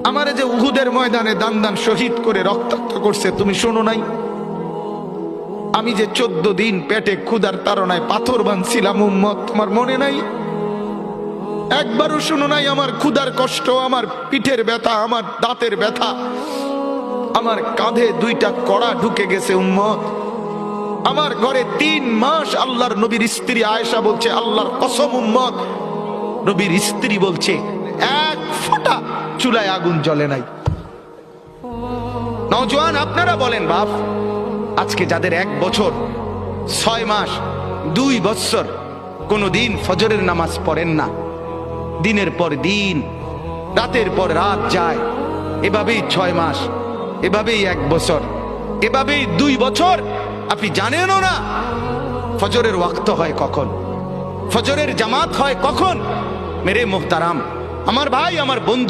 আমারে যে উহুদের ময়দানে দান দান শহীদ করে রক্তাক্ত করছে, তুমি শোনো নাই? আমি যে 14 দিন পেটে ক্ষুধার তাড়নায় পাথর বাঁধছিলাম উম্মত, তোমার মনে নাই? একবারও শোনো নাই আমার ক্ষুধার কষ্ট, আমার পিঠের ব্যথা, আমার দাঁতের ব্যথা, আমার কাঁধে 2টা কড়া ঢুকে গেছে উম্মত। আমার ঘরে 3 মাস আল্লাহর নবীর স্ত্রী আয়েশা বলছে, আল্লাহর কসম উম্মত, নবীর স্ত্রী বলছে 1 ফোঁটা চুলায় আগুন জ্বলে নাই। নওজোয়ান আপনারা বলেন বাপ, আজকে যাদের 1 বছর 6 মাস 2 বছর কোনদিন ফজরের নামাজ পড়েন না, দিনের পর দিন রাতের পর রাত যায়, এভাবেই 6 মাস, এভাবেই 1 বছর, এভাবেই 2 বছর, আপনি জানেনও না ফজরের ওয়াক্ত হয় কখন, ফজরের জামাত হয় কখন। মেরে মুহতারাম, আমার ভাই, আমার বন্ধু,